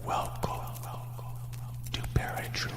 Welcome to ParaTruth.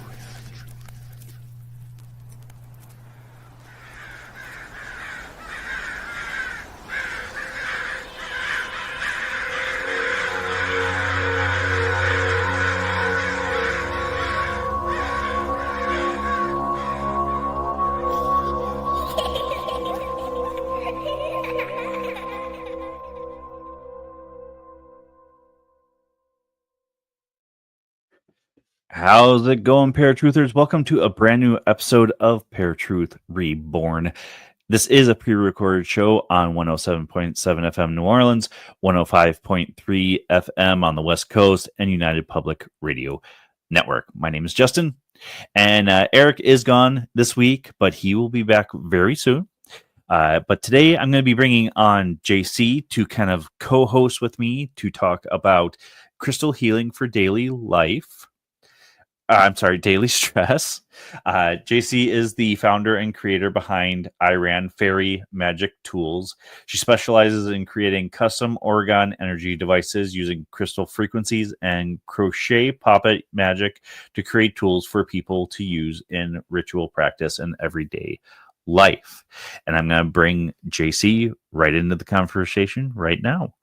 How's it going, ParaTruthers? Welcome to a brand new episode of ParaTruth Reborn. This is a pre-recorded show on 107.7 FM New Orleans, 105.3 FM on the West Coast, and United Public Radio Network. My name is Justin, and Eric is gone this week, but he will be back very soon. But today I'm going to be bringing on Jaycee to kind of co-host with me to talk about crystal healing for daily life. Daily stress. Jaycee is the founder and creator behind Irann Faerie Magic Tools. She specializes in creating custom Orgone Energy Devices using crystal frequencies and crochet poppet magic to create tools for people to use in ritual practice and everyday life. And I'm going to bring Jaycee right into the conversation right now.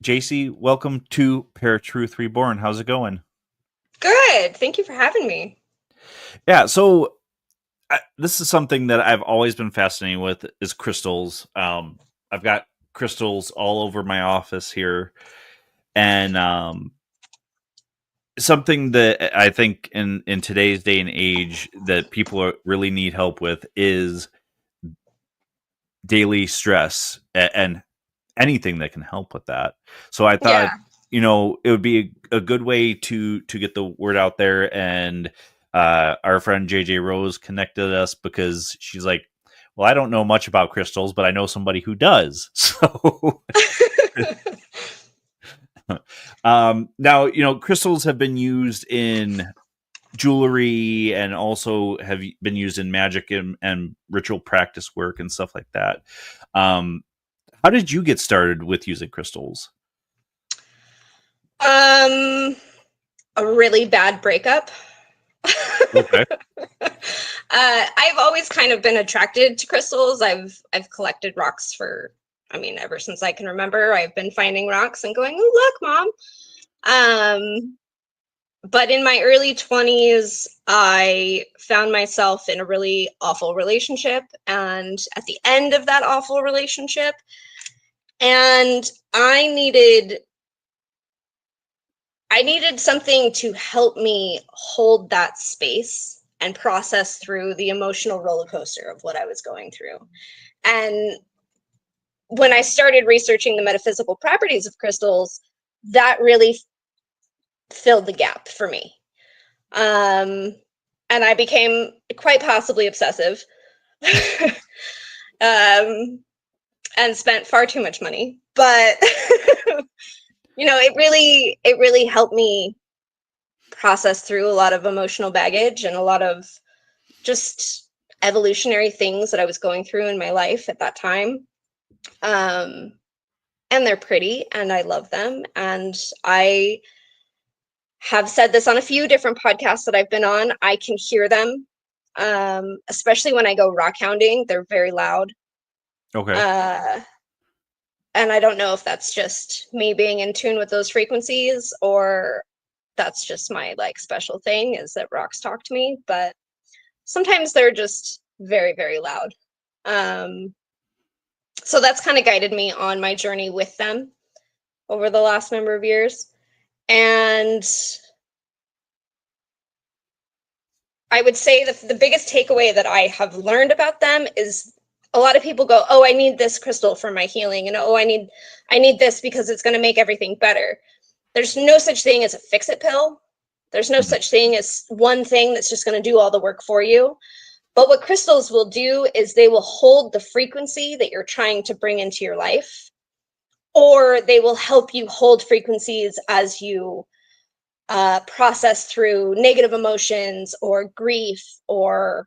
Jaycee, welcome to ParaTruth Reborn. How's it going? Good. Thank you for having me. Yeah, so this is something that I've always been fascinated with is crystals. I've got crystals all over my office here. And something that I think in today's day and age that people really need help with is daily stress and anything that can help with that. So I thought, it would be a good way to get the word out there. And our friend JJ Rose connected us because she's like, well, I don't know much about crystals, but I know somebody who does. So now, crystals have been used in jewelry and also have been used in magic and ritual practice work and stuff like that. How did you get started with using crystals? A really bad breakup. Okay. I've always kind of been attracted to crystals. I've collected rocks ever since I can remember. I've been finding rocks and going, "Oh, look, Mom." But in my early 20s, I found myself in a really awful relationship. And at the end of that awful relationship, and I needed something to help me hold that space and process through the emotional roller coaster of what I was going through. And when I started researching the metaphysical properties of crystals, that really filled the gap for me. And I became quite possibly obsessive. And spent far too much money, but it really helped me process through a lot of emotional baggage and a lot of just evolutionary things that I was going through in my life at that time. And they're pretty and I love them. And I have said this on a few different podcasts that I've been on. I can hear them, especially when I go rock hounding. They're very loud. Okay. And I don't know if that's just me being in tune with those frequencies or that's just my special thing is that rocks talk to me, but sometimes they're just very, very loud. So that's kind of guided me on my journey with them over the last number of years. And I would say that the biggest takeaway that I have learned about them is a lot of people go, "Oh, I need this crystal for my healing," and "Oh, I need this because it's going to make everything better." There's no such thing as a fix-it pill. There's no such thing as one thing that's just going to do all the work for you. But what crystals will do is they will hold the frequency that you're trying to bring into your life, or they will help you hold frequencies as you process through negative emotions or grief or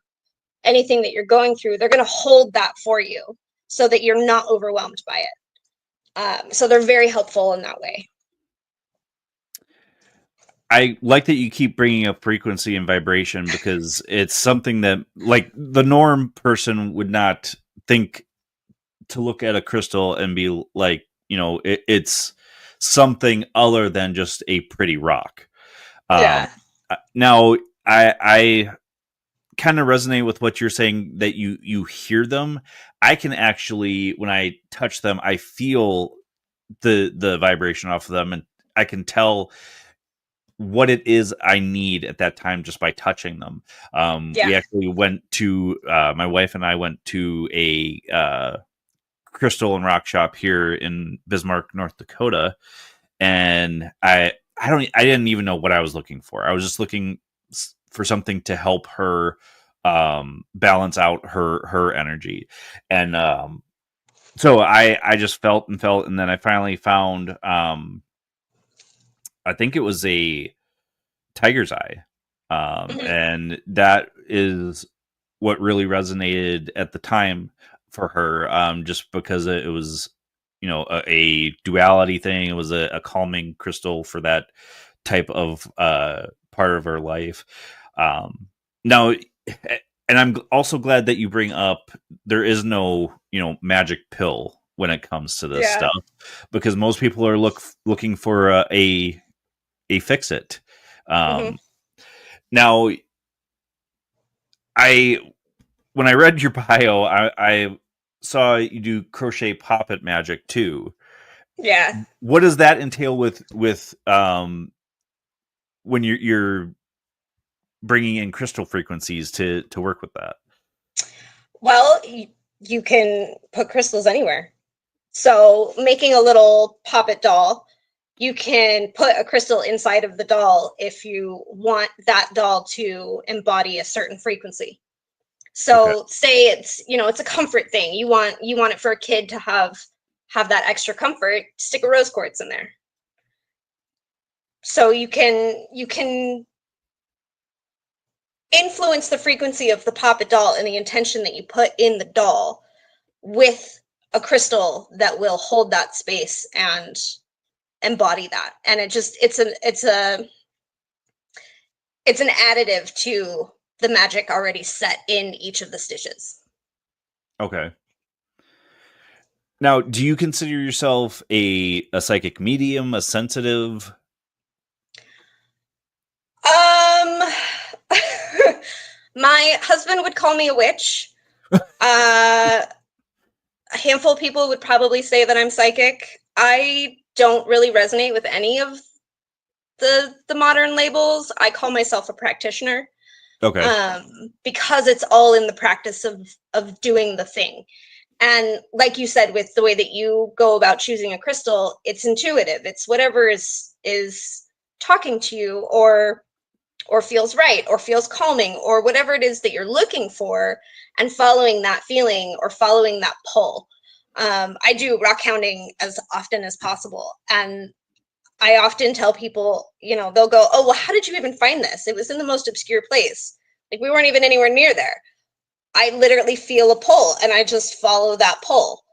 anything that you're going through. They're going to hold that for you so that you're not overwhelmed by it. So they're very helpful in that way. I like that you keep bringing up frequency and vibration, because it's something that, like, the norm person would not think to look at a crystal and be like, it's something other than just a pretty rock. Yeah. Now, I kind of resonate with what you're saying, that you hear them. I can actually, when I touch them, I feel the vibration off of them, and I can tell what it is I need at that time just by touching them. We actually went to my wife and I went to a crystal and rock shop here in Bismarck, North Dakota, and I didn't even know what I was looking for. I was just looking for something to help her balance out her energy, and so I just felt, and then I finally found I think it was a tiger's eye, and that is what really resonated at the time for her, just because it was, a duality thing. It was a calming crystal for that type of part of her life. Now, and I'm also glad that you bring up, there is no, magic pill when it comes to this stuff, because most people are looking for a fix it. Now, when I read your bio, I saw you do crochet poppet magic too. Yeah. What does that entail with when you're bringing in crystal frequencies to work with that? Well, you can put crystals anywhere. So making a little poppet doll, you can put a crystal inside of the doll if you want that doll to embody a certain frequency. So say it's a comfort thing. You want it for a kid to have that extra comfort, stick a rose quartz in there. So you can influence the frequency of the poppet doll and the intention that you put in the doll with a crystal that will hold that space and embody that. And it's an additive to the magic already set in each of the stitches. Okay. Now, do you consider yourself a psychic medium, a sensitive? My husband would call me a witch. A handful of people would probably say that I'm psychic. I don't really resonate with any of the modern labels. I call myself a practitioner. Okay. Because it's all in the practice of doing the thing. And like you said, with the way that you go about choosing a crystal, it's intuitive. It's whatever is talking to you, or feels right, or feels calming, or whatever it is that you're looking for, and following that feeling or following that pull. I do rock hounding as often as possible. And I often tell people, they'll go, "Oh, well, how did you even find this? It was in the most obscure place. Like, we weren't even anywhere near there." I literally feel a pull, and I just follow that pull.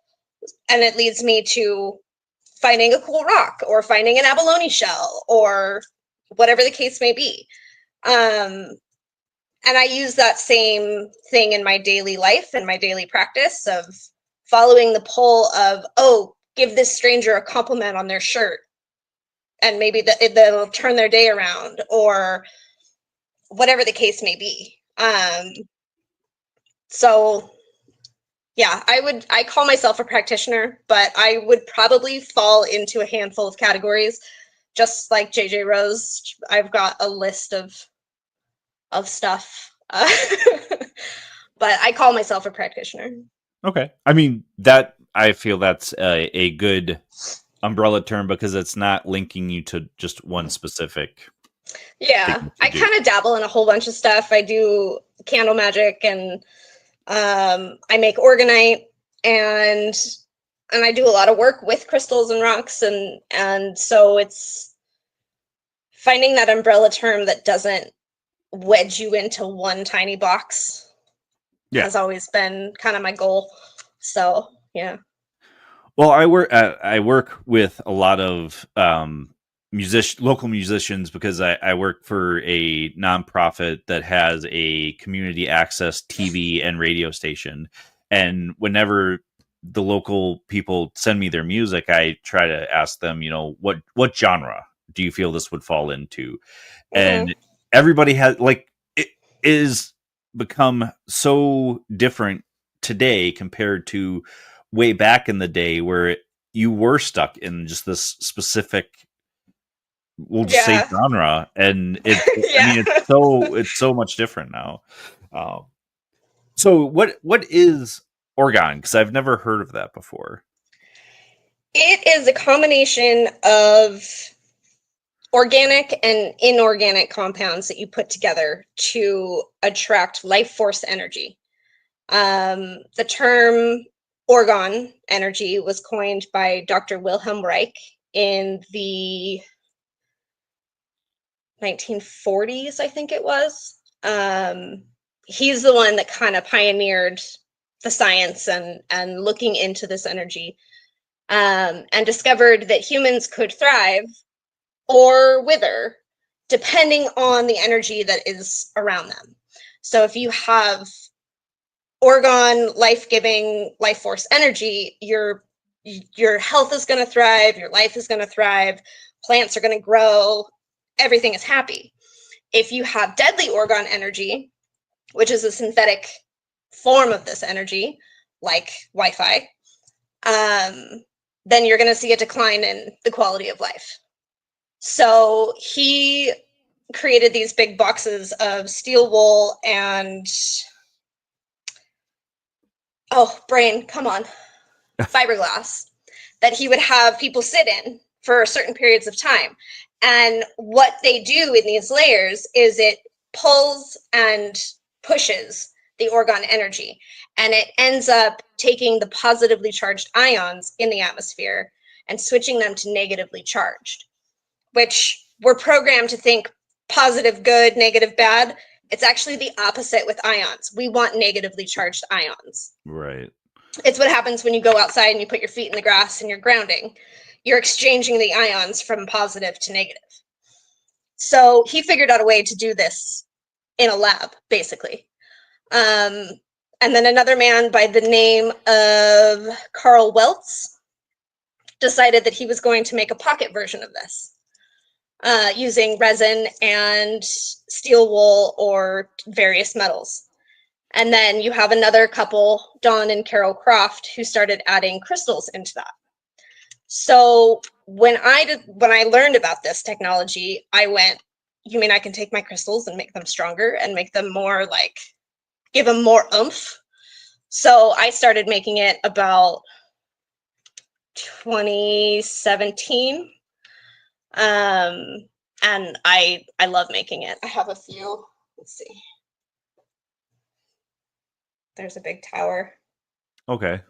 And it leads me to finding a cool rock, or finding an abalone shell, or whatever the case may be. And I use that same thing in my daily life and my daily practice of following the pull of, oh, give this stranger a compliment on their shirt, and maybe that'll turn their day around, or whatever the case may be. So yeah, I call myself a practitioner, but I would probably fall into a handful of categories. Just like JJ Rose, I've got a list of stuff. But I call myself a practitioner. Okay. I mean, I feel that's a good umbrella term, because it's not linking you to just one specific. Yeah, I kind of dabble in a whole bunch of stuff. I do candle magic, and I make orgonite, and I do a lot of work with crystals and rocks, and so it's finding that umbrella term that doesn't wedge you into one tiny box has always been kind of my goal. So yeah. Well, I work with a lot of local musicians because I work for a nonprofit that has a community access TV and radio station, and whenever the local people send me their music, I try to ask them, what genre do you feel this would fall into, Mhm. and everybody has it is become so different today compared to way back in the day where you were stuck in just this specific, we'll just say, Yeah. genre, and I Yeah. mean, it's so much different now. Um, so what is Orgone? Because I've never heard of that before. It is a combination of organic and inorganic compounds that you put together to attract life force energy. The term Orgone energy was coined by Dr. Wilhelm Reich in the 1940s, I think it was. He's the one that kind of pioneered the science and looking into this energy, and discovered that humans could thrive or wither depending on the energy that is around them. So if you have Orgone, life-giving, life force energy, your health is going to thrive, your life is going to thrive, plants are going to grow, everything is happy. If you have deadly Orgone energy, which is a synthetic form of this energy, like Wi-Fi, then you're going to see a decline in the quality of life. So he created these big boxes of steel wool and brain, come on, fiberglass that he would have people sit in for certain periods of time. And what they do in these layers is it pulls and pushes the Orgone energy, and it ends up taking the positively charged ions in the atmosphere and switching them to negatively charged, which we're programmed to think positive, good, negative, bad. It's actually the opposite with ions. We want negatively charged ions. Right. It's what happens when you go outside and you put your feet in the grass and you're grounding. You're exchanging the ions from positive to negative. So he figured out a way to do this in a lab, basically. And then another man by the name of Carl Weltz decided that he was going to make a pocket version of this, using resin and steel wool or various metals. And then you have another couple, Don and Carol Croft, who started adding crystals into that. So when I learned about this technology, I went, you mean I can take my crystals and make them stronger and make them more give them more oomph? So I started making it about 2017. And I love making it. I have a few, let's see. There's a big tower. Okay.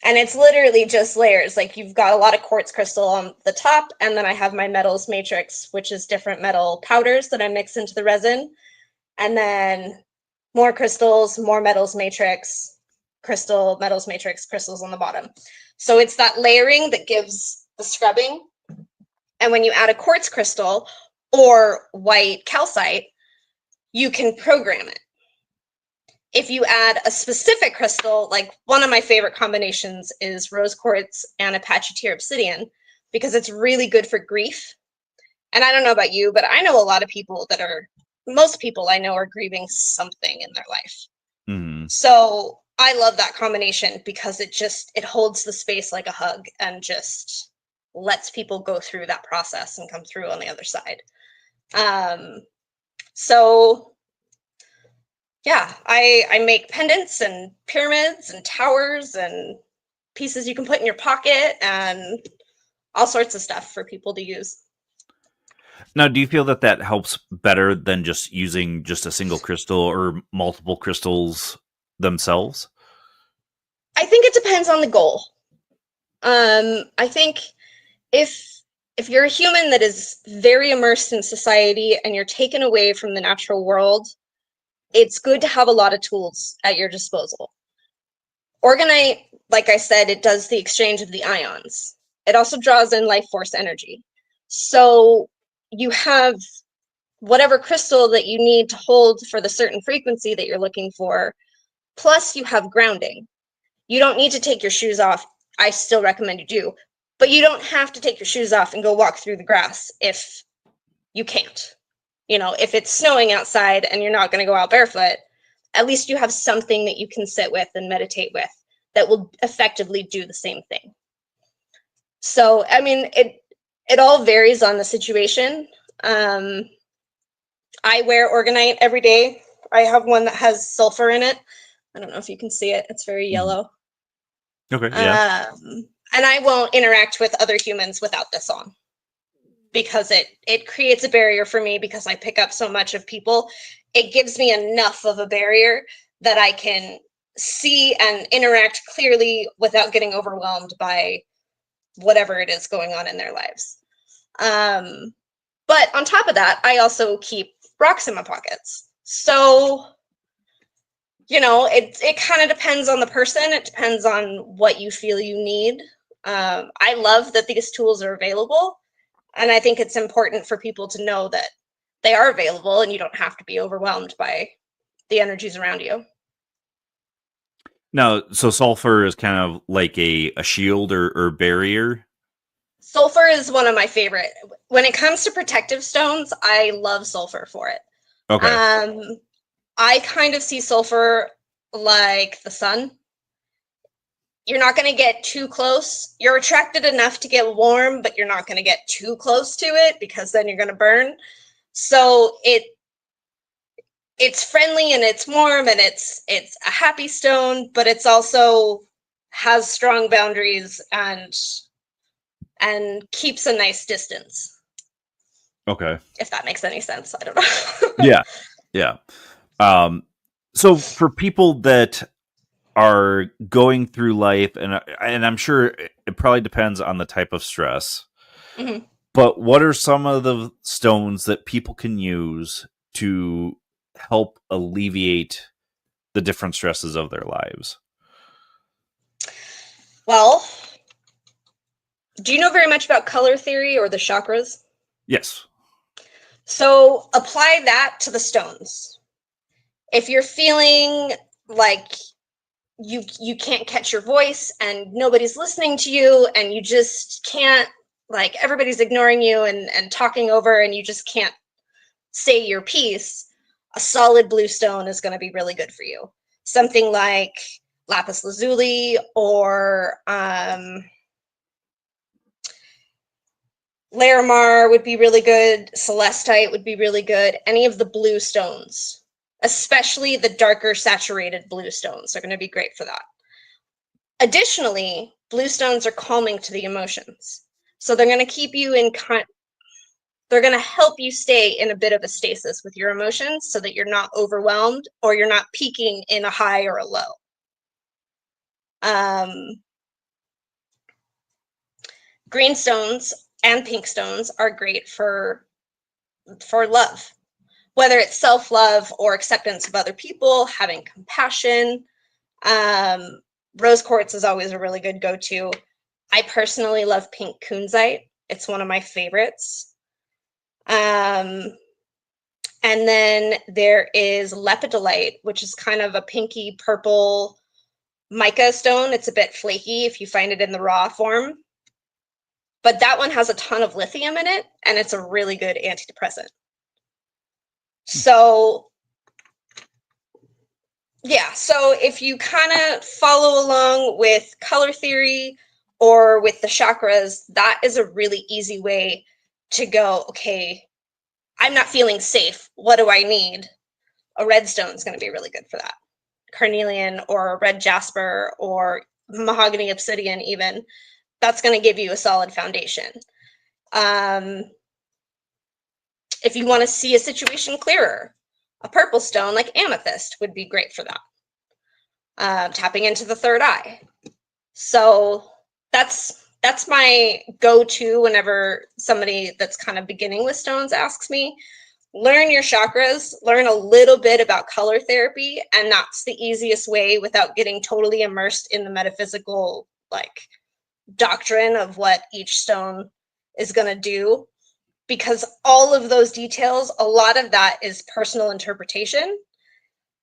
And it's literally just layers. Like, you've got a lot of quartz crystal on the top, and then I have my metals matrix, which is different metal powders that I mix into the resin. And then more crystals, more metals matrix, crystal, metals matrix, crystals on the bottom. So it's that layering that gives the scrubbing. And when you add a quartz crystal or white calcite, you can program it. If you add a specific crystal, like one of my favorite combinations is rose quartz and Apache tear obsidian, because it's really good for grief. And I don't know about you, but I know a lot of people most people I know are grieving something in their life. Mm-hmm. So I love that combination because it holds the space like a hug and just lets people go through that process and come through on the other side. So yeah, I make pendants and pyramids and towers and pieces you can put in your pocket and all sorts of stuff for people to use. Now, do you feel that helps better than just using just a single crystal or multiple crystals themselves? I think it depends on the goal. I think if you're a human that is very immersed in society and you're taken away from the natural world, it's good to have a lot of tools at your disposal. Orgonite like I said, it does the exchange of the ions. It also draws in life force energy. So you have whatever crystal that you need to hold for the certain frequency that you're looking for, plus you have grounding. You don't need to take your shoes off. I still recommend you do, but you don't have to take your shoes off and go walk through the grass if you can't. If it's snowing outside and you're not going to go out barefoot, at least you have something that you can sit with and meditate with that will effectively do the same thing. So, I mean, it all varies on the situation. I wear Orgonite every day. I have one that has sulfur in it. I don't know if you can see it. It's very yellow. Okay, yeah. And I won't interact with other humans without this on, because it creates a barrier for me, because I pick up so much of people. It gives me enough of a barrier that I can see and interact clearly without getting overwhelmed by whatever it is going on in their lives. But on top of that, I also keep rocks in my pockets. So, it kind of depends on the person. It depends on what you feel you need. I love that these tools are available. And I think it's important for people to know that they are available and you don't have to be overwhelmed by the energies around you. Now, so sulfur is kind of like a shield or barrier? Sulfur is one of my favorite. When it comes to protective stones, I love sulfur for it. Okay. I kind of see sulfur like the sun. You're not going to get too close. You're attracted enough to get warm, but you're not going to get too close to it, because then you're going to burn. So it's friendly and it's warm and it's a happy stone, but it's also has strong boundaries and keeps a nice distance. Okay. If that makes any sense. I don't know. Yeah. So for people that are going through life, and I'm sure it probably depends on the type of stress, Mm-hmm. but what are some of the stones that people can use to help alleviate the different stresses of their lives? Well, do you know very much about color theory or the chakras? Yes. So apply that to the stones. If you're feeling like you can't catch your voice and nobody's listening to you and you just can't, like everybody's ignoring you and talking over and you just can't say your piece, a solid blue stone is going to be really good for you. Something like lapis lazuli or Larimar would be really good. Celestite would be really good. Any of the blue stones, especially the darker saturated blue stones, are going to be great for that. Additionally, blue stones are calming to the emotions. So they're going to keep you they're going to help you stay in a bit of a stasis with your emotions so that you're not overwhelmed or you're not peaking in a high or a low. Green stones and pink stones are great for love, whether it's self-love or acceptance of other people, having compassion. Rose quartz is always a really good go-to. I personally love pink kunzite. It's one of my favorites. And then there is lepidolite, which is kind of a pinky purple mica stone. It's a bit flaky if you find it in the raw form. But that one has a ton of lithium in it, and it's a really good antidepressant. So, yeah, so if you kind of follow along with color theory or with the chakras, that is a really easy way to go, okay, I'm not feeling safe. What do I need? A red stone is going to be really good for that. Carnelian or a red jasper or mahogany obsidian even. That's going to give you a solid foundation. If you want to see a situation clearer, a purple stone like amethyst would be great for that. Tapping into the third eye. So that's my go-to whenever somebody that's kind of beginning with stones asks me. learn your chakras, learn a little bit about color therapy, and that's the easiest way without getting totally immersed in the metaphysical like doctrine of what each stone is going to do, because all of those details, a lot of that is personal interpretation.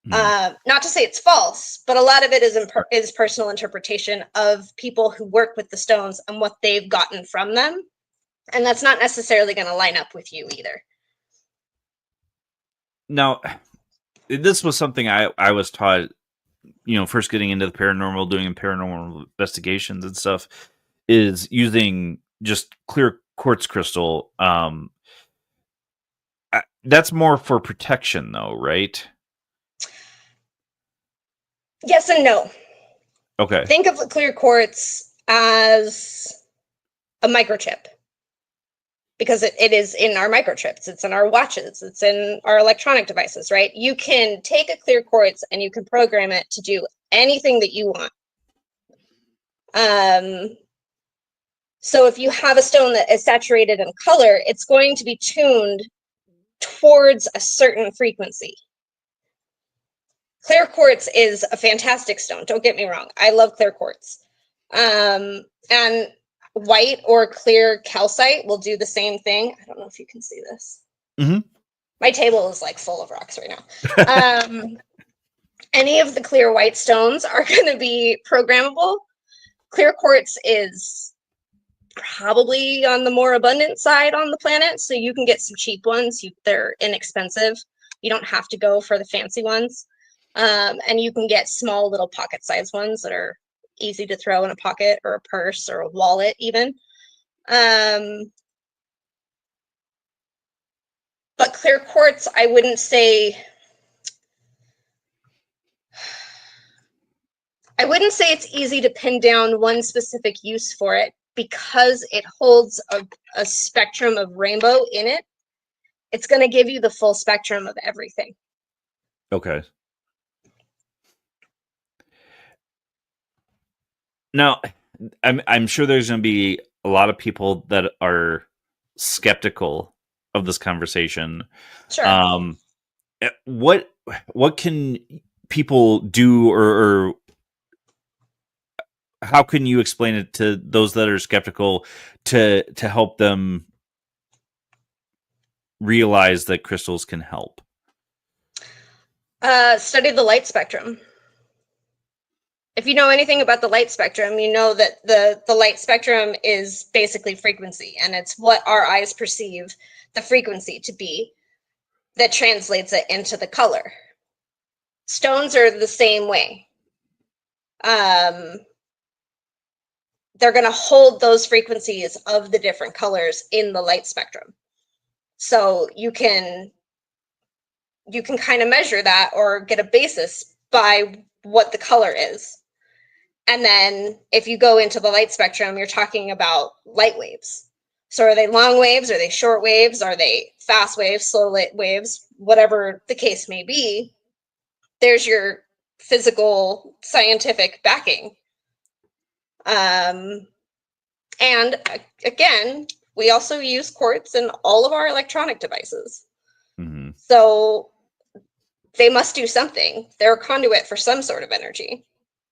Not to say it's false, but a lot of it is personal interpretation of people who work with the stones and what they've gotten from them, and that's not necessarily going to line up with you either. Now, this was something I was taught, first getting into the paranormal, doing paranormal investigations and stuff, is using just clear quartz crystal. That's more for protection, though, right? Yes and no. Okay. Think of the clear quartz as a microchip, because it is in our microchips, it's in our watches, it's in our electronic devices, right? You can take a clear quartz and you can program it to do anything that you want. So if you have a stone that is saturated in color, it's going to be tuned towards a certain frequency. Clear quartz is a fantastic stone, don't get me wrong. I love clear quartz. And white or clear calcite will do the same thing. I don't know if you can see this. Mm-hmm. My table is like full of rocks right now. Any of the clear white stones are going to be programmable. Clear quartz is probably on the more abundant side on the planet, so you can get some cheap ones. They're inexpensive. You don't have to go for the fancy ones. And you can get small little pocket-sized ones that are easy to throw in a pocket or a purse or a wallet even. But clear quartz, I wouldn't say it's easy to pin down one specific use for it, because it holds a spectrum of rainbow in it. It's going to give you the full spectrum of everything. Okay. Now, I'm sure there's going to be a lot of people that are skeptical of this conversation. Sure. What can people do, or how can you explain it to those that are skeptical to help them realize that crystals can help? Study the light spectrum. If you know anything about the light spectrum, you know that the light spectrum is basically frequency, and it's what our eyes perceive the frequency to be that translates it into the color. Stones are the same way. They're going to hold those frequencies of the different colors in the light spectrum. So you can kind of measure that or get a basis by what the color is. And then if you go into the light spectrum, you're talking about light waves. So are they long waves? Are they short waves? Are they fast waves, slow waves? Whatever the case may be, there's your physical scientific backing. And again, we also use quartz in all of our electronic devices. Mm-hmm. So they must do something. They're a conduit for some sort of energy.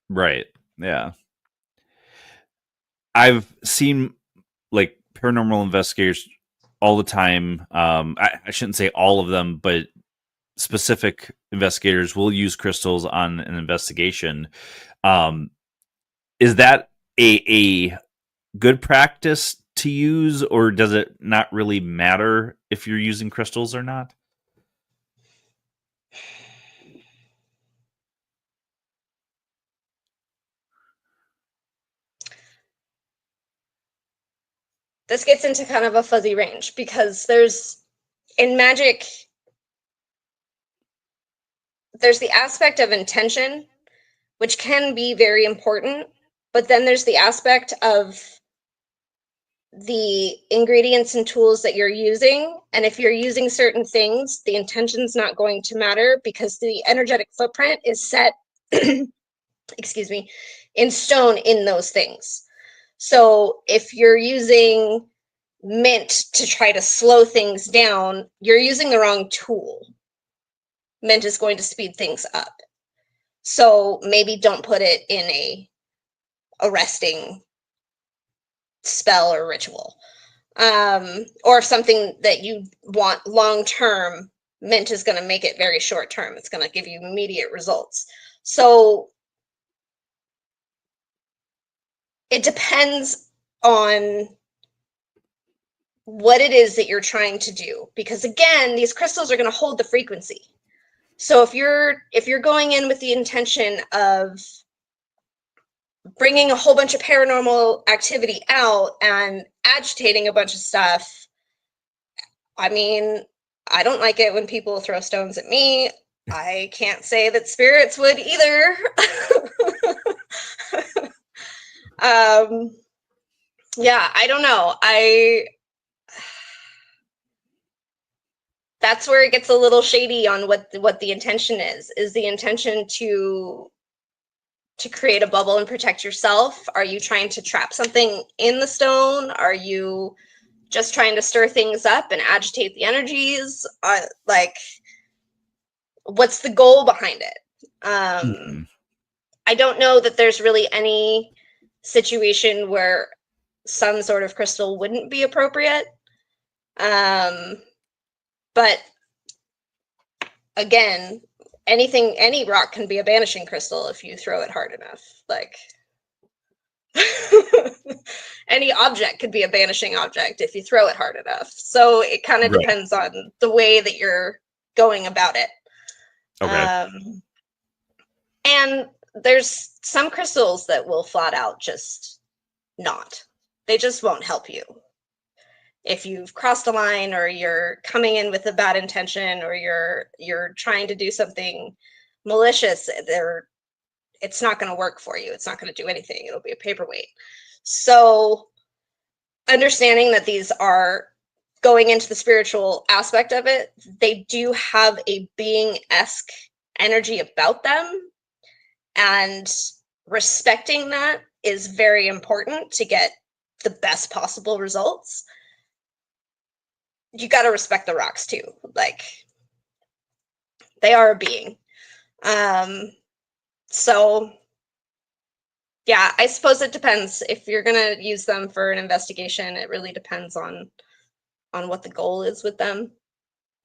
Right. Yeah. I've seen like paranormal investigators all the time. I shouldn't say all of them, but specific investigators will use crystals on an investigation. Is that a good practice to use, or does it not really matter if you're using crystals or not? This gets into kind of a fuzzy range, because in magic, there's the aspect of intention, which can be very important, but then there's the aspect of the ingredients and tools that you're using. And if you're using certain things, the intention's not going to matter, because the energetic footprint is set, excuse me, in stone in those things. So if you're using mint to try to slow things down, you're using the wrong tool. Mint is going to speed things up. So maybe don't put it in a arresting spell or ritual. Or something that you want long-term, mint is going to make it very short-term. It's going to give you immediate results. So it depends on what it is that you're trying to do, because again, these crystals are going to hold the frequency. So if you're going in with the intention of bringing a whole bunch of paranormal activity out and agitating a bunch of stuff, I mean, I don't like it when people throw stones at me. I can't say that spirits would either. Yeah, I don't know. That's where it gets a little shady on what the intention is. Is the intention to create a bubble and protect yourself? Are you trying to trap something in the stone? Are you just trying to stir things up and agitate the energies? Like, what's the goal behind it? I don't know that there's really any situation where some sort of crystal wouldn't be appropriate. But again, any rock can be a banishing crystal if you throw it hard enough. Like, any object could be a banishing object if you throw it hard enough. So it kind of depends on the way that you're going about it. Okay. And there's some crystals that will flat out just not. They just won't help you. If you've crossed a line, or you're coming in with a bad intention, or you're trying to do something malicious, it's not going to work for you. It's not going to do anything. It'll be a paperweight. So understanding that these are going into the spiritual aspect of it, they do have a being-esque energy about them, and respecting that is very important to get the best possible results. You got to respect the rocks too. Like, they are a being. So yeah, I suppose it depends. If you're going to use them for an investigation, it really depends on what the goal is with them.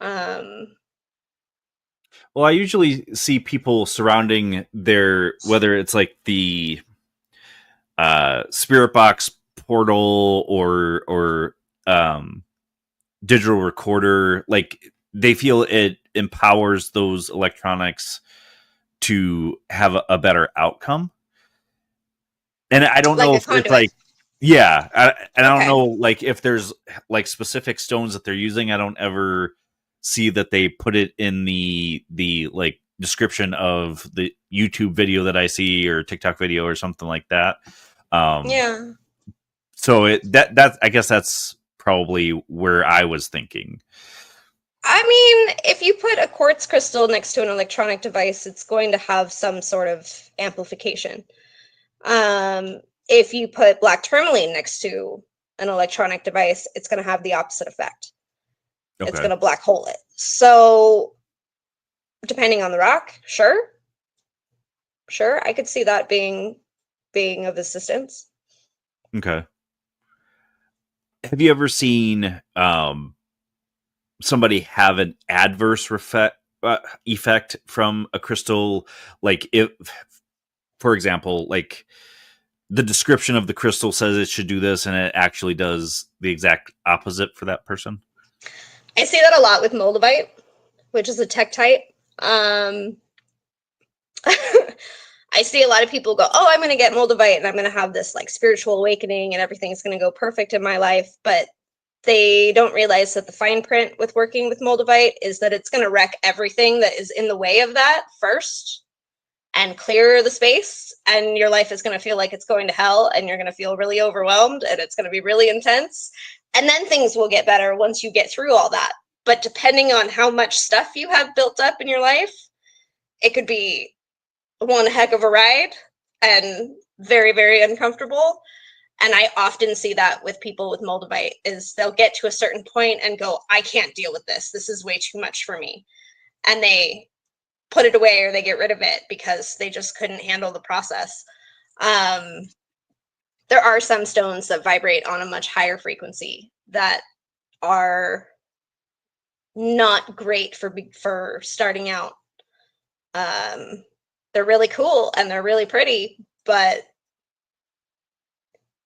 Well, I usually see people surrounding whether it's like the spirit box portal or digital recorder, like they feel it empowers those electronics to have a better outcome. And I don't know if it's like, I don't know, like if there's like specific stones that they're using. I don't ever see that they put it in the like description of the YouTube video that I see, or TikTok video or something like that. Yeah. So that I guess that's probably where I was thinking. I mean, if you put a quartz crystal next to an electronic device, it's going to have some sort of amplification. If you put black tourmaline next to an electronic device, it's going to have the opposite effect. Okay. It's going to black hole it. So depending on the rock, sure, I could see that being of assistance. Okay. Have you ever seen somebody have an adverse effect from a crystal? Like, if, for example, like the description of the crystal says it should do this, and it actually does the exact opposite for that person? I see that a lot with moldavite, which is a tektite. I see a lot of people go, oh, I'm going to get moldavite and I'm going to have this like spiritual awakening and everything's going to go perfect in my life. But they don't realize that the fine print with working with moldavite is that it's going to wreck everything that is in the way of that first and clear the space. And your life is going to feel like it's going to hell, and you're going to feel really overwhelmed, and it's going to be really intense. And then things will get better once you get through all that. But depending on how much stuff you have built up in your life, it could be one heck of a ride and very, very uncomfortable. And I often see that with people with moldavite is they'll get to a certain point and go, I can't deal with this. This is way too much for me. And they put it away or they get rid of it because they just couldn't handle the process. There are some stones that vibrate on a much higher frequency that are not great for starting out. They're really cool and they're really pretty, but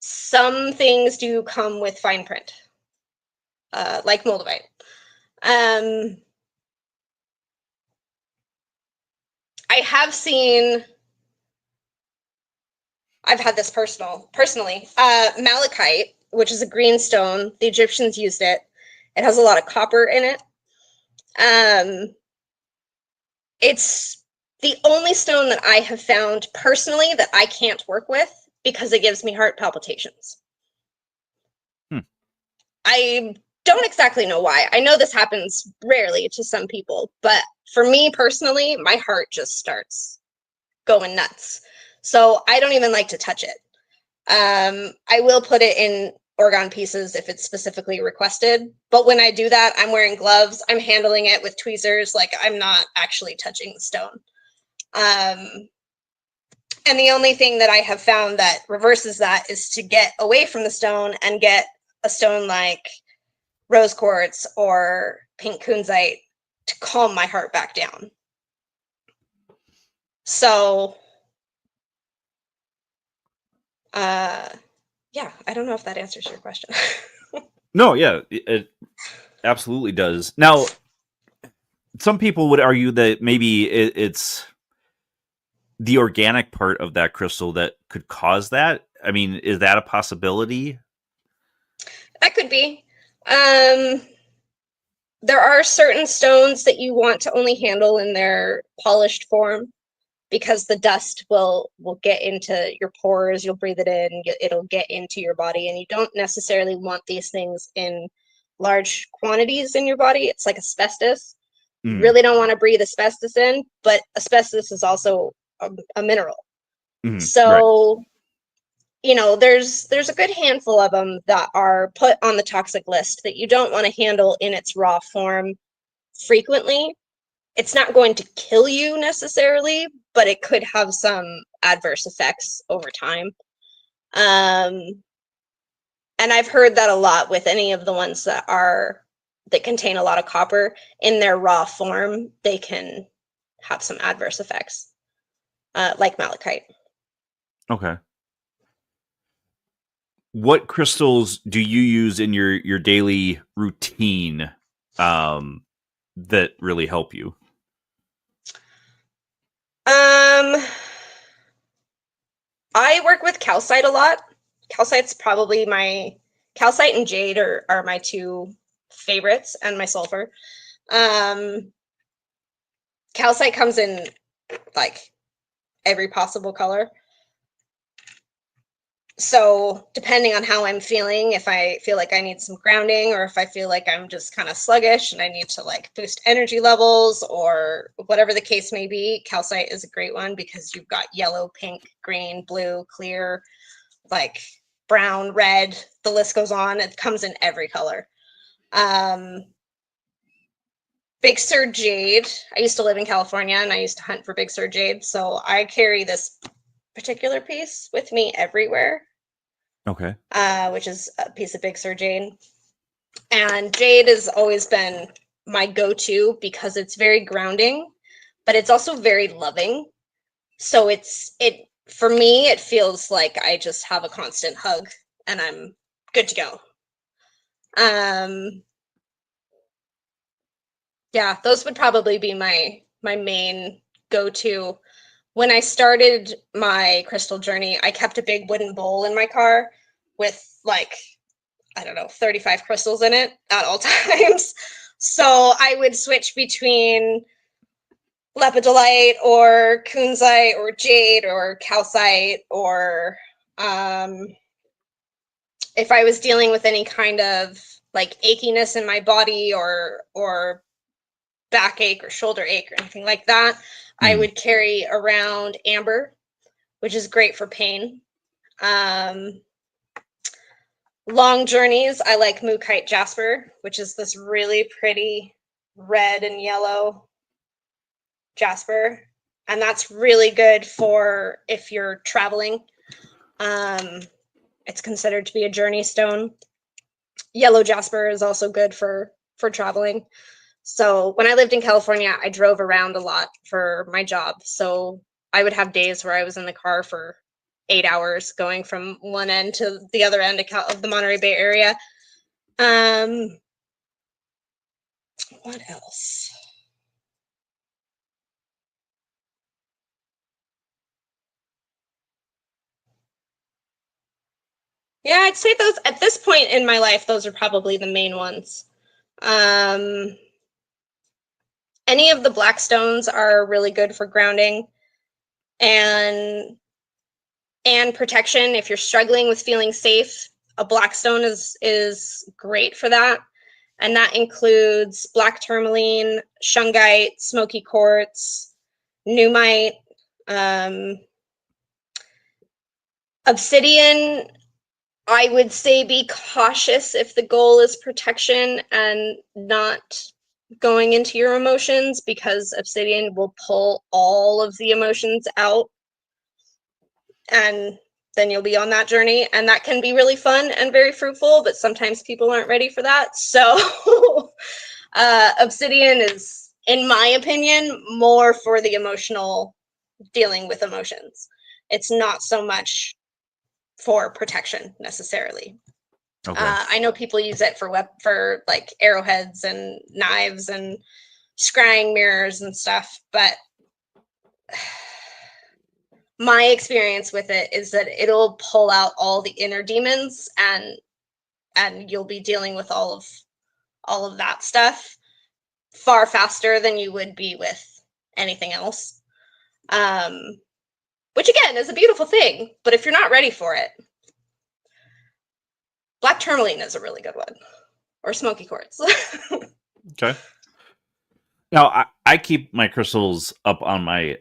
some things do come with fine print, like moldavite. I have seen, I've had this personally, malachite, which is a green stone. The Egyptians used it. It has a lot of copper in it. It's the only stone that I have found personally that I can't work with because it gives me heart palpitations. I don't exactly know why. I know this happens rarely to some people, but for me personally, my heart just starts going nuts. So I don't even like to touch it. I will put it in orgone pieces if it's specifically requested. But when I do that, I'm wearing gloves. I'm handling it with tweezers. Like I'm not actually touching the stone. And the only thing that I have found that reverses that is to get away from the stone and get a stone like rose quartz or pink kunzite to calm my heart back down. So, yeah, I don't know if that answers your question. No, yeah, it absolutely does. Now, some people would argue that maybe it's the organic part of that crystal that could cause that. I mean, is that a possibility? That could be. There are certain stones that you want to only handle in their polished form because the dust will get into your pores. You'll breathe it in. It'll get into your body, and you don't necessarily want these things in large quantities in your body. It's like asbestos. You really don't want to breathe asbestos in, but asbestos is also a mineral. So, right. You know, there's a good handful of them that are put on the toxic list that you don't want to handle in its raw form frequently. It's not going to kill you necessarily, but it could have some adverse effects over time. And I've heard that a lot with any of the ones that contain a lot of copper in their raw form. They can have some adverse effects, like malachite. Okay. What crystals do you use in your daily routine that really help you? I work with calcite a lot. Calcite's probably calcite and jade are my two favorites, and my sulfur. Calcite comes in like every possible color. So depending on how I'm feeling, if I feel like I need some grounding or if I feel like I'm just kind of sluggish and I need to like boost energy levels or whatever the case may be, calcite is a great one because you've got yellow, pink, green, blue, clear, like brown, red, the list goes on. It comes in every color. Big Sur jade. I used to live in California and I used to hunt for Big Sur jade. So I carry this particular piece with me everywhere. Okay. Which is a piece of Big Sur jade. And jade has always been my go-to because it's very grounding, but it's also very loving. So for me, it feels like I just have a constant hug and I'm good to go. Yeah, those would probably be my main go-to. When I started my crystal journey, I kept a big wooden bowl in my car with like, I don't know, 35 crystals in it at all times. So I would switch between lepidolite or kunzite or jade or calcite, or if I was dealing with any kind of like achiness in my body or backache or shoulder ache or anything like that, I would carry around amber, which is great for pain. Long journeys, I like Mookite Jasper, which is this really pretty red and yellow jasper. And that's really good for if you're traveling. It's considered to be a journey stone. Yellow jasper is also good for traveling. So when I lived in California, I drove around a lot for my job. So I would have days where I was in the car for 8 hours going from one end to the other end of the Monterey Bay area. What else? Yeah, I'd say those at this point in my life, those are probably the main ones. Any of the black stones are really good for grounding and protection. If you're struggling with feeling safe, a black stone is great for that. And that includes black tourmaline, shungite, smoky quartz, numite, obsidian. I would say be cautious if the goal is protection and not going into your emotions, because obsidian will pull all of the emotions out, and then you'll be on that journey, and that can be really fun and very fruitful, but sometimes people aren't ready for that. So obsidian is, in my opinion, more for the emotional, dealing with emotions. It's not so much for protection necessarily. Okay. I know people use it for like arrowheads and knives and scrying mirrors and stuff, but my experience with it is that it'll pull out all the inner demons, and you'll be dealing with all of that stuff far faster than you would be with anything else. Which again is a beautiful thing, but if you're not ready for it, black tourmaline is a really good one, or smoky quartz. Okay. Now, I keep my crystals up on my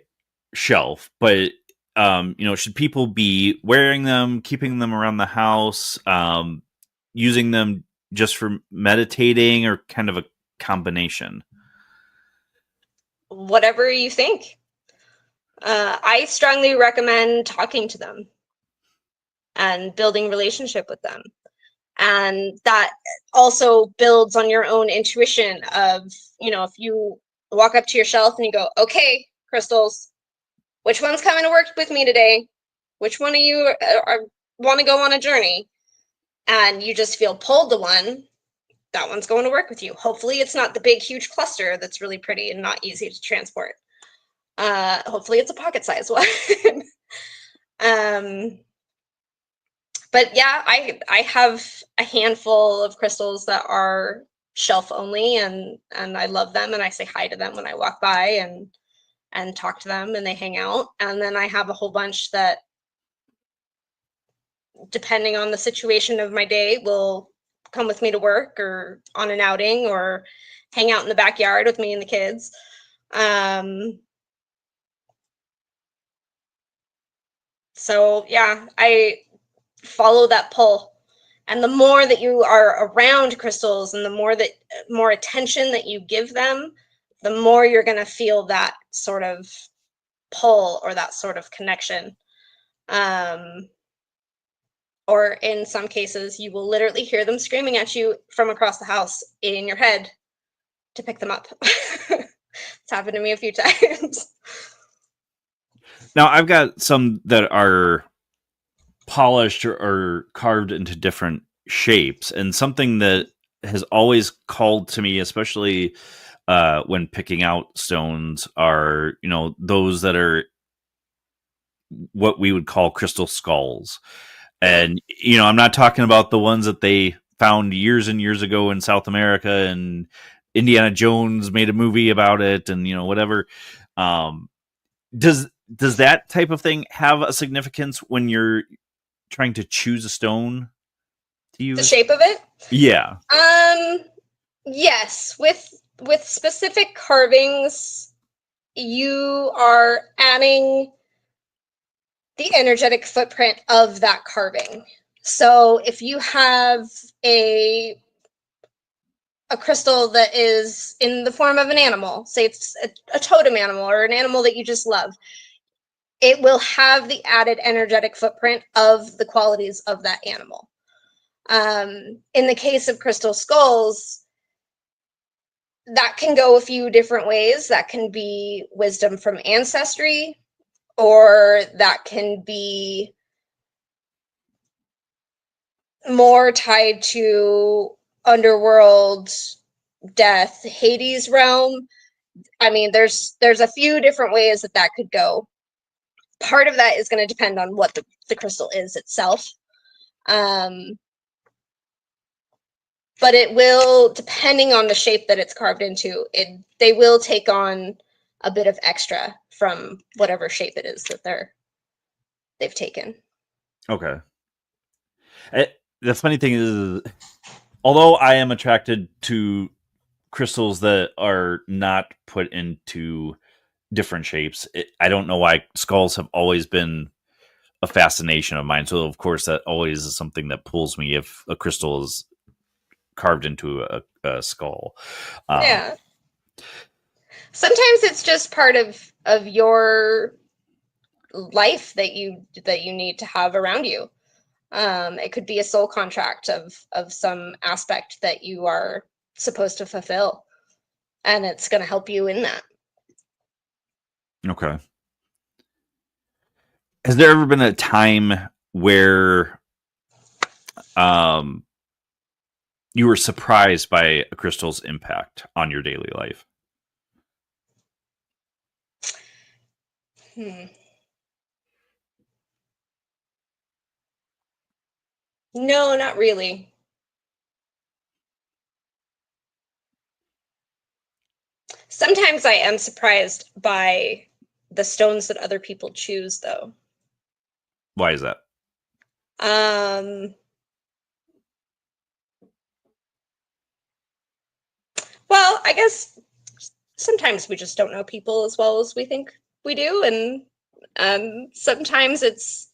shelf, but should people be wearing them, keeping them around the house, using them just for meditating, or kind of a combination? Whatever you think. I strongly recommend talking to them and building relationship with them. And that also builds on your own intuition of, if you walk up to your shelf and you go, okay, crystals, which one's coming to work with me today? Which one of you want to go on a journey? And you just feel pulled to one, that one's going to work with you. Hopefully it's not the big, huge cluster that's really pretty and not easy to transport. Hopefully it's a pocket-sized one. But yeah, I have a handful of crystals that are shelf only, and I love them, and I say hi to them when I walk by and talk to them, and they hang out. And then I have a whole bunch that, depending on the situation of my day, will come with me to work or on an outing or hang out in the backyard with me and the kids. So yeah, I follow that pull. And the more that you are around crystals and the more attention that you give them, the more you're going to feel that sort of pull or that sort of connection. Or in some cases, you will literally hear them screaming at you from across the house in your head to pick them up. It's happened to me a few times. Now, I've got some that are polished or carved into different shapes, and something that has always called to me, especially when picking out stones, are those that are what we would call crystal skulls. And I'm not talking about the ones that they found years and years ago in South America, and Indiana Jones made a movie about it, and whatever. Does that type of thing have a significance when you're trying to choose a stone to use? The shape of it? Yeah. Yes. With specific carvings, you are adding the energetic footprint of that carving. So if you have a crystal that is in the form of an animal, say it's a totem animal or an animal that you just love, it will have the added energetic footprint of the qualities of that animal. In the case of crystal skulls, that can go a few different ways. That can be wisdom from ancestry, or that can be more tied to underworld, death, Hades realm. I mean, there's a few different ways that could go. Part of that is going to depend on what the crystal is itself. But it will, depending on the shape that it's carved into, they will take on a bit of extra from whatever shape it is that they've taken. Okay. The funny thing is, although I am attracted to crystals that are not put into different shapes, I don't know why skulls have always been a fascination of mine. So, of course, that always is something that pulls me if a crystal is carved into a skull. Yeah. Sometimes it's just part of your life that you need to have around you. It could be a soul contract of some aspect that you are supposed to fulfill, and it's going to help you in that. Okay. Has there ever been a time where you were surprised by a crystal's impact on your daily life? No, not really. Sometimes I am surprised by the stones that other people choose, though. Why is that? Well, I guess sometimes we just don't know people as well as we think we do, and sometimes it's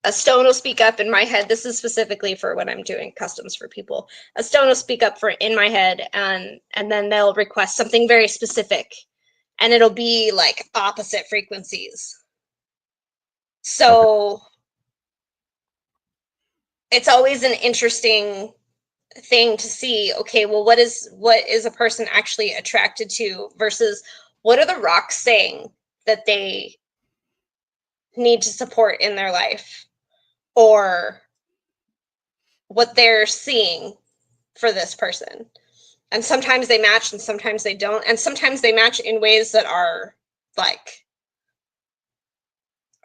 a stone will speak up in my head. This is specifically for when I'm doing customs for people. A stone will speak up for in my head, and then they'll request something very specific, and it'll be like opposite frequencies. So it's always an interesting thing to see, okay, well, what is a person actually attracted to versus what are the rocks saying that they need to support in their life, or what they're seeing for this person. And sometimes they match and sometimes they don't, and sometimes they match in ways that are like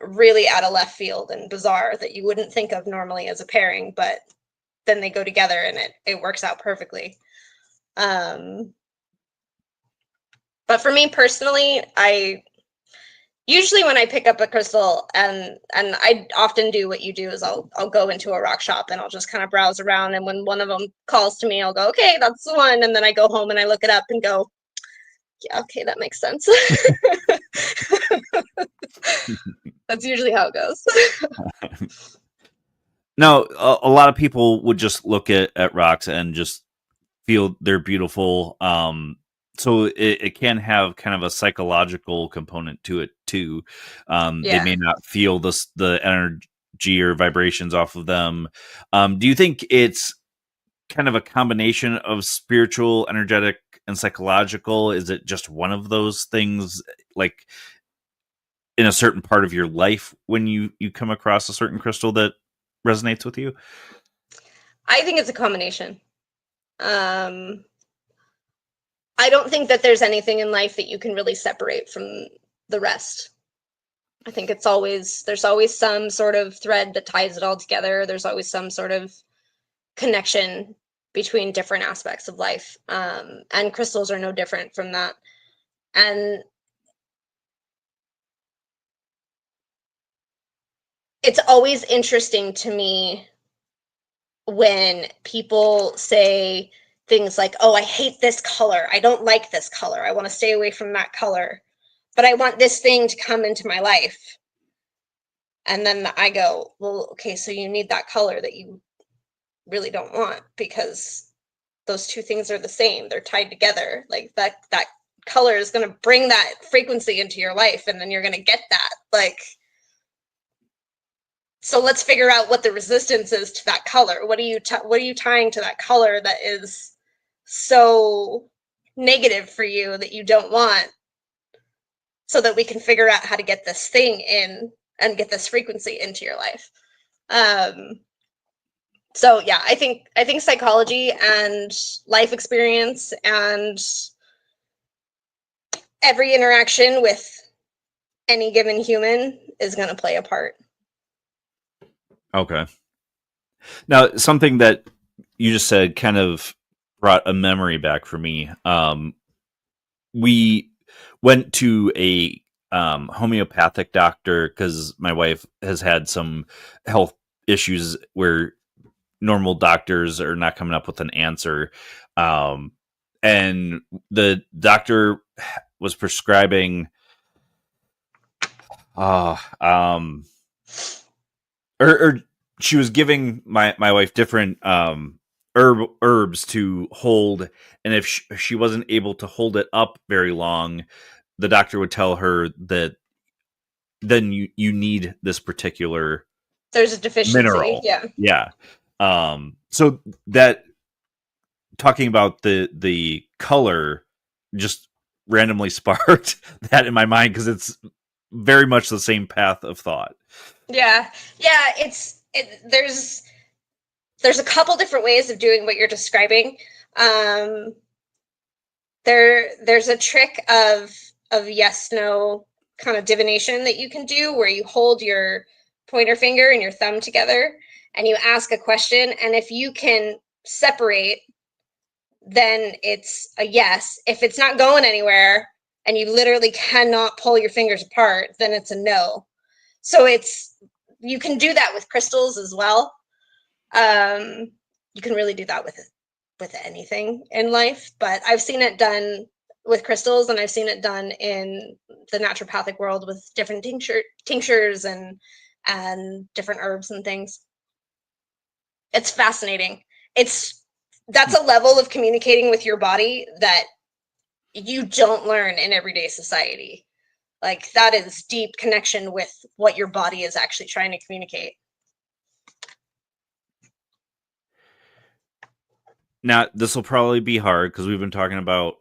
really out of left field and bizarre that you wouldn't think of normally as a pairing, but then they go together and it works out perfectly. But for me personally, I usually when I pick up a crystal, and I often do what you do, is I'll go into a rock shop and I'll just kind of browse around, and when one of them calls to me, I'll go, okay, that's the one, and then I go home and I look it up and go, yeah, okay, that makes sense. That's usually how it goes. No, a lot of people would just look at rocks and just feel they're beautiful. So it can have kind of a psychological component to it too. They may not feel the energy or vibrations off of them. Do you think it's kind of a combination of spiritual, energetic, and psychological? Is it just one of those things, like in a certain part of your life when you come across a certain crystal that resonates with you? I think it's a combination. I don't think that there's anything in life that you can really separate from the rest. I think there's always some sort of thread that ties it all together. There's always some sort of connection between different aspects of life. And crystals are no different from that. And it's always interesting to me when people say things like, oh, I hate this color. I don't like this color. I want to stay away from that color, but I want this thing to come into my life. And then I go, well, okay, so you need that color that you really don't want, because those two things are the same. They're tied together. Like that color is going to bring that frequency into your life, and then you're going to get that. Like, so let's figure out what the resistance is to that color. What are you tying to that color that is so negative for you that you don't want, so that we can figure out how to get this thing in and get this frequency into your life. So yeah, I think psychology and life experience and every interaction with any given human is going to play a part. Okay. Now, something that you just said kind of brought a memory back for me. We went to a homeopathic doctor because my wife has had some health issues where normal doctors are not coming up with an answer. And the doctor was prescribing or she was giving my wife different herbs to hold, and if she wasn't able to hold it up very long, the doctor would tell her that then you need this particular there's a deficiency mineral. Yeah. So that, talking about the color just randomly sparked that in my mind, because it's very much the same path of thought. Yeah. There's a couple different ways of doing what you're describing. There's a trick of yes, no kind of divination that you can do, where you hold your pointer finger and your thumb together and you ask a question. And if you can separate, then it's a yes. If it's not going anywhere and you literally cannot pull your fingers apart, then it's a no. So you can do that with crystals as well. You can really do that with anything in life, but I've seen it done with crystals, and I've seen it done in the naturopathic world with different tinctures and different herbs and things. It's fascinating. That's a level of communicating with your body that you don't learn in everyday society. Like, that is deep connection with what your body is actually trying to communicate. Now, this will probably be hard because we've been talking about,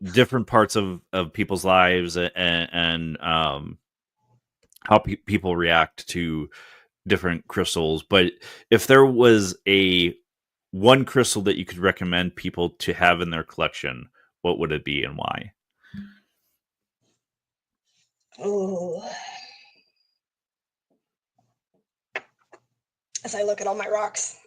different parts of people's lives and how people react to different crystals. But if there was one crystal that you could recommend people to have in their collection, what would it be and why? Ooh. As I look at all my rocks.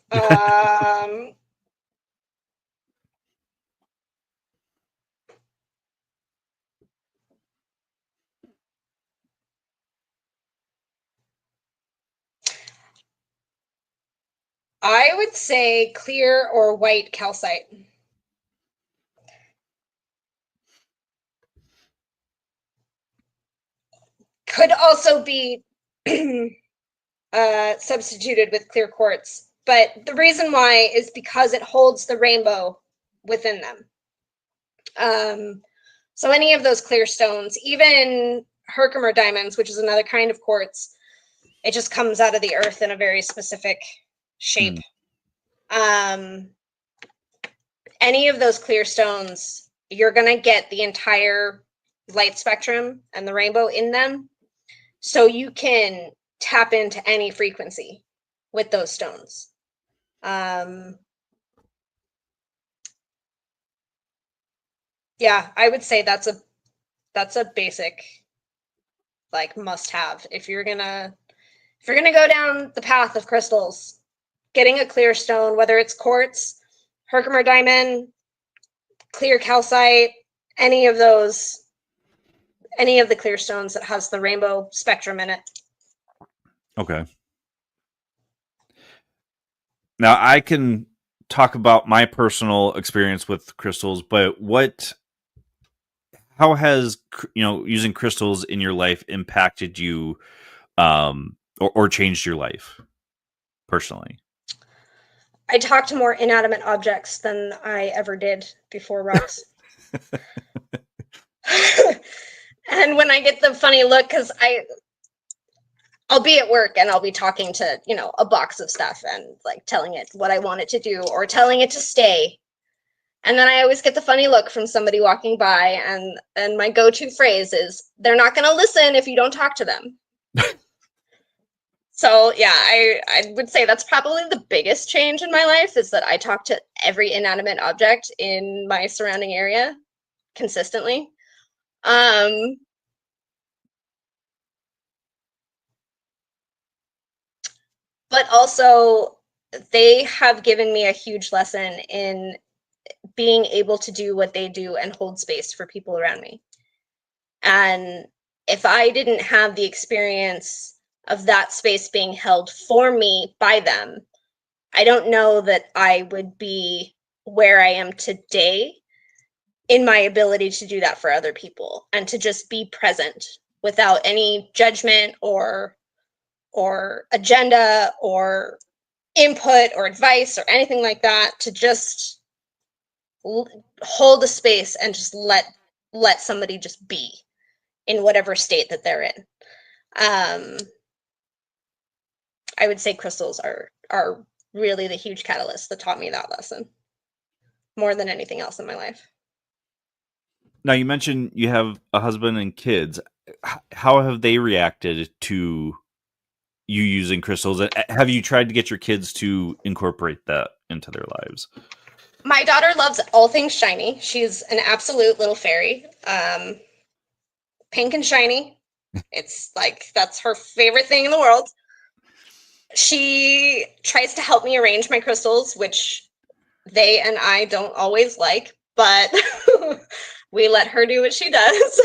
I would say clear or white calcite. Could also be substituted with clear quartz, but the reason why is because it holds the rainbow within them. So any of those clear stones, even Herkimer diamonds, which is another kind of quartz, it just comes out of the earth in a very specific shape. Any of those clear stones, you're going to get the entire light spectrum and the rainbow in them. So you can tap into any frequency with those stones. Yeah, I would say that's a basic, like, must have if you're gonna go down the path of crystals. Getting a clear stone, whether it's quartz, Herkimer diamond, clear calcite, any of the clear stones that has the rainbow spectrum in it. Okay. Now, I can talk about my personal experience with crystals, but how has using crystals in your life impacted you or changed your life personally? I talk to more inanimate objects than I ever did before rocks. And when I get the funny look, because I'll be at work and I'll be talking to, a box of stuff and like telling it what I want it to do or telling it to stay. And then I always get the funny look from somebody walking by, and my go-to phrase is, they're not going to listen if you don't talk to them. So yeah, I would say that's probably the biggest change in my life, is that I talk to every inanimate object in my surrounding area consistently. But also they have given me a huge lesson in being able to do what they do and hold space for people around me. And if I didn't have the experience of that space being held for me by them, I don't know that I would be where I am today in my ability to do that for other people and to just be present without any judgment or agenda or input or advice or anything like that, to just hold a space and just let somebody just be in whatever state that they're in. I would say crystals are really the huge catalyst that taught me that lesson more than anything else in my life. Now, you mentioned you have a husband and kids. How have they reacted to you using crystals? Have you tried to get your kids to incorporate that into their lives? My daughter loves all things shiny. She's an absolute little fairy. Pink and shiny. It's like, that's her favorite thing in the world. She tries to help me arrange my crystals, which they and I don't always like, but we let her do what she does.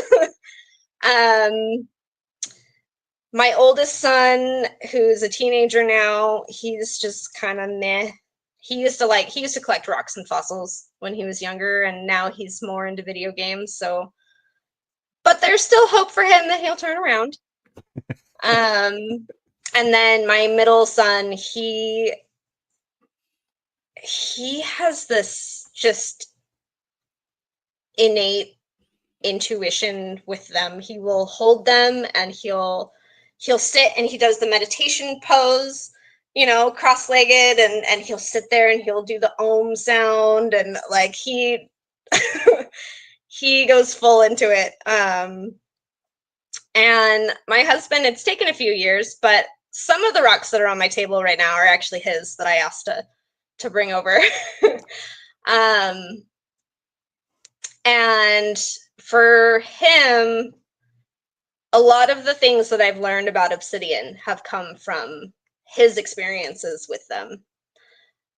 My oldest son, who's a teenager now, he's just kind of meh. He used to collect rocks and fossils when he was younger, and now he's more into video games. So, but there's still hope for him that he'll turn around. And then my middle son, he has this just innate intuition with them. He will hold them and he'll sit and he does the meditation pose, cross-legged, and he'll sit there and he'll do the Om sound, and like he goes full into it. And my husband, it's taken a few years, but some of the rocks that are on my table right now are actually his, that I asked to bring over. And for him, a lot of the things that I've learned about obsidian have come from his experiences with them.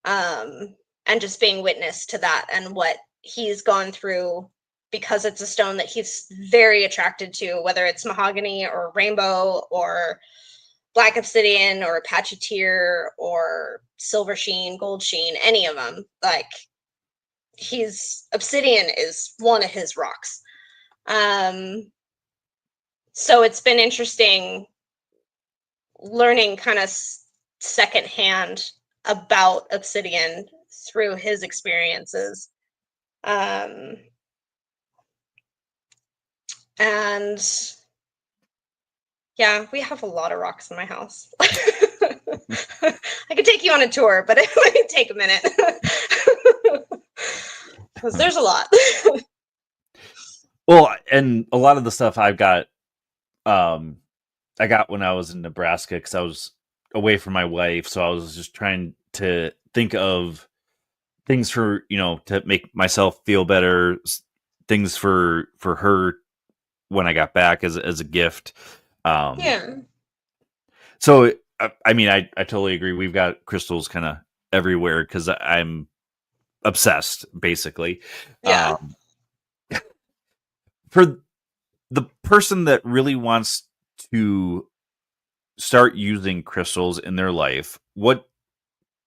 And just being witness to that and what he's gone through, because it's a stone that he's very attracted to, whether it's mahogany or rainbow or black obsidian or apache or silver sheen, gold sheen, any of them. Like, obsidian is one of his rocks. So it's been interesting learning kind of secondhand about obsidian through his experiences. And yeah, we have a lot of rocks in my house. I could take you on a tour, but it might take a minute. Because there's a lot. Well, and a lot of the stuff I got when I was in Nebraska, because I was away from my wife, so I was just trying to think of things for, to make myself feel better, things for her when I got back as a gift. Yeah. So I mean, I totally agree. We've got crystals kind of everywhere because I'm obsessed, basically. Yeah. For the person that really wants to start using crystals in their life, what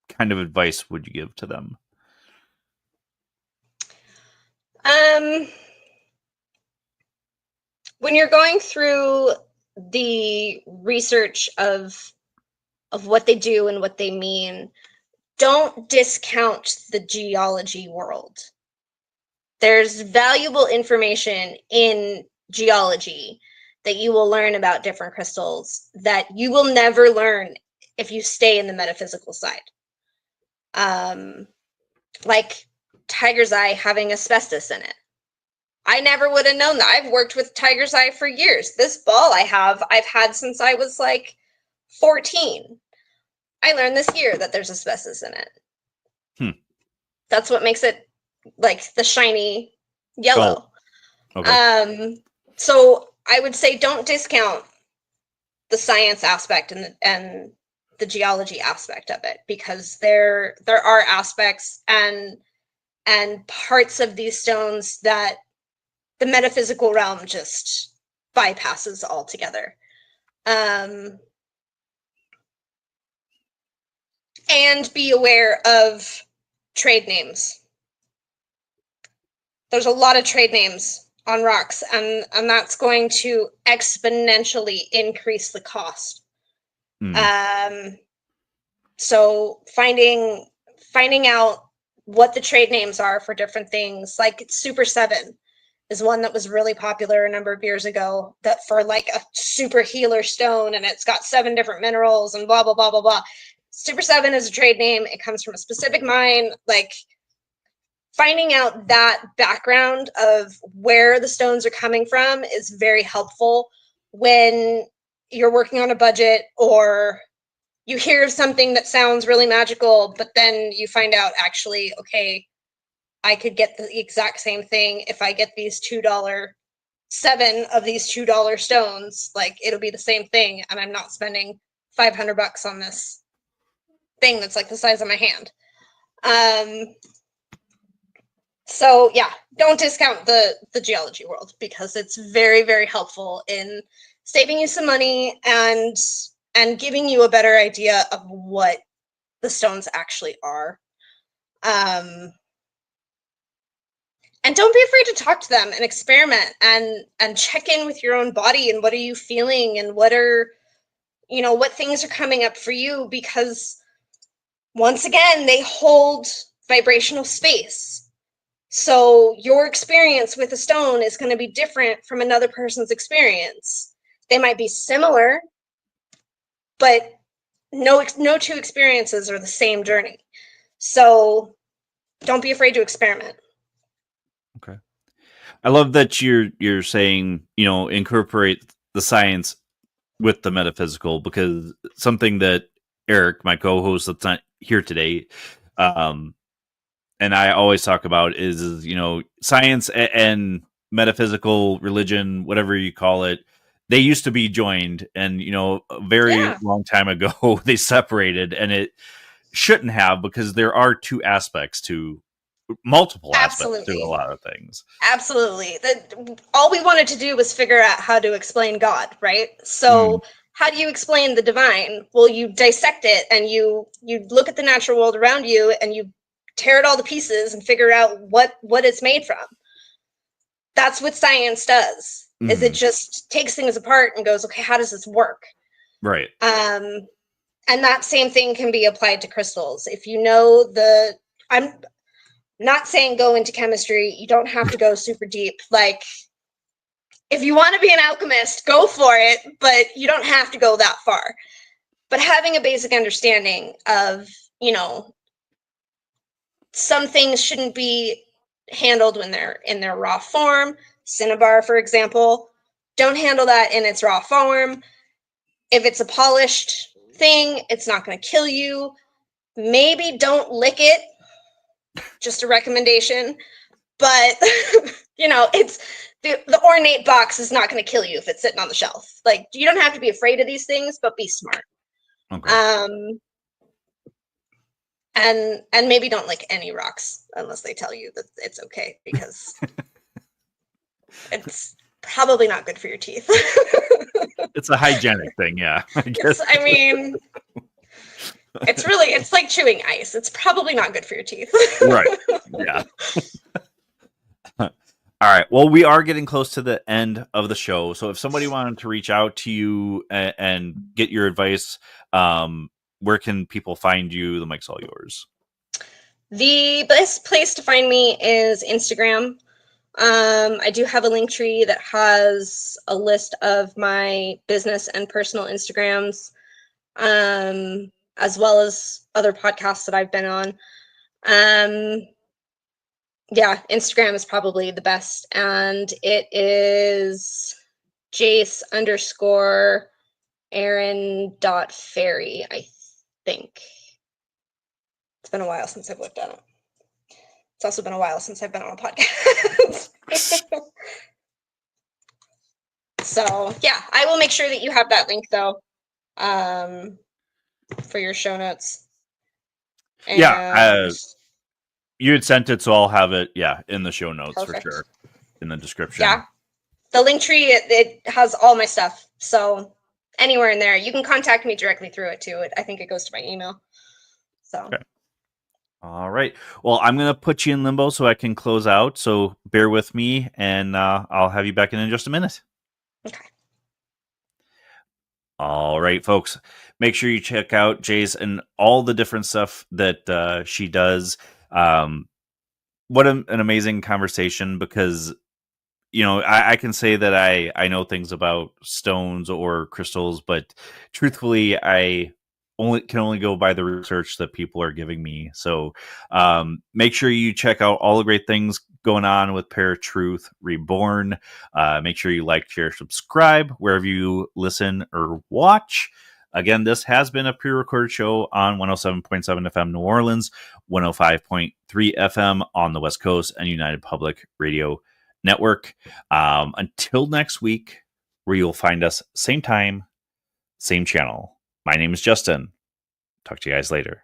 kind of advice would you give to them? When you're going through the research of what they do and what they mean, don't discount the geology world. There's valuable information in geology that you will learn about different crystals that you will never learn if you stay in the metaphysical side. Like tiger's eye having asbestos in it. I never would have known that. I've worked with tiger's eye for years. This ball I've had since I was like 14. I learned this year that there's asbestos in it. That's what makes it like the shiny yellow. Oh. Okay. So I would say don't discount the science aspect and the geology aspect of it, because there are aspects and parts of these stones that the metaphysical realm just bypasses altogether. And be aware of trade names. There's a lot of trade names on rocks, and that's going to exponentially increase the cost. So finding out what the trade names are for different things, like Super 7 is one that was really popular a number of years ago, that for like a super healer stone, and it's got 7 different minerals and blah, blah, blah, blah, blah. Super 7 is a trade name. It comes from a specific mine. Like, finding out that background of where the stones are coming from is very helpful when you're working on a budget, or you hear something that sounds really magical, but then you find out, actually, okay, I could get the exact same thing if I get these $2, 7 of these $2 stones. Like, it'll be the same thing, and I'm not spending $500 on this thing that's like the size of my hand. So yeah, don't discount the geology world, because it's very, very helpful in saving you some money and giving you a better idea of what the stones actually are. And don't be afraid to talk to them and experiment and check in with your own body, and what are you feeling, and what things are coming up for you, because once again, they hold vibrational space. So your experience with a stone is going to be different from another person's experience. They might be similar, but no two experiences are the same journey. So don't be afraid to experiment. Okay. I love that you're saying, incorporate the science with the metaphysical, because something that Eric, my co-host that's not here today, and I always talk about is science and metaphysical religion, whatever you call it, they used to be joined, and a very long time ago they separated, and it shouldn't have, because there are multiple aspects to a lot of things. Absolutely. All we wanted to do was figure out how to explain God, right? So how do you explain the divine? Well, you dissect it, and you look at the natural world around you, and you tear it all to pieces and figure out what it's made from. That's what science does. Is it just takes things apart and goes, okay, how does this work? Right. And that same thing can be applied to crystals. If you know I'm not saying go into chemistry. You don't have to go super deep. Like, if you want to be an alchemist, go for it, but you don't have to go that far. But having a basic understanding of, some things shouldn't be handled when they're in their raw form. Cinnabar, for example, don't handle that in its raw form. If it's a polished thing, it's not going to kill you. Maybe don't lick it. Just a recommendation. But, it's the ornate box is not going to kill you if it's sitting on the shelf. Like, you don't have to be afraid of these things, but be smart. Okay. And maybe don't lick any rocks unless they tell you that it's okay, because it's probably not good for your teeth. It's a hygienic thing, yeah. I guess. It's like chewing ice. It's probably not good for your teeth. Right. Yeah. All right. Well, we are getting close to the end of the show. So if somebody wanted to reach out to you and get your advice, where can people find you? The mic's all yours. The best place to find me is Instagram. I do have a link tree that has a list of my business and personal Instagrams, as well as other podcasts that I've been on. Yeah, Instagram is probably the best, and it is Jayce _ Irann.Faerie, I think. It's been a while since I've looked at it. It's also been a while since I've been on a podcast. So yeah, I will make sure that you have that link though, for your show notes. And Yeah, you had sent it, so I'll have it. Yeah, in the show notes perfect. for sure, in the description. Yeah, the link tree it has all my stuff. So anywhere in there, you can contact me directly through it too. I think it goes to my email. So. Okay. All right. Well, I'm going to put you in limbo so I can close out. So bear with me, and I'll have you back in just a minute. Okay. All right, folks. Make sure you check out Jayce and all the different stuff that she does. What an amazing conversation, because, you know, I can say that I know things about stones or crystals, but truthfully, I can only go by the research that people are giving me. So make sure you check out all the great things going on with ParaTruth Reborn. Make sure you like, share, subscribe wherever you listen or watch. Again, this has been a pre-recorded show on 107.7 FM New Orleans, 105.3 FM on the West Coast, and United Public Radio Network. Until next week, where you'll find us same time, same channel. My name is Justin. Talk to you guys later.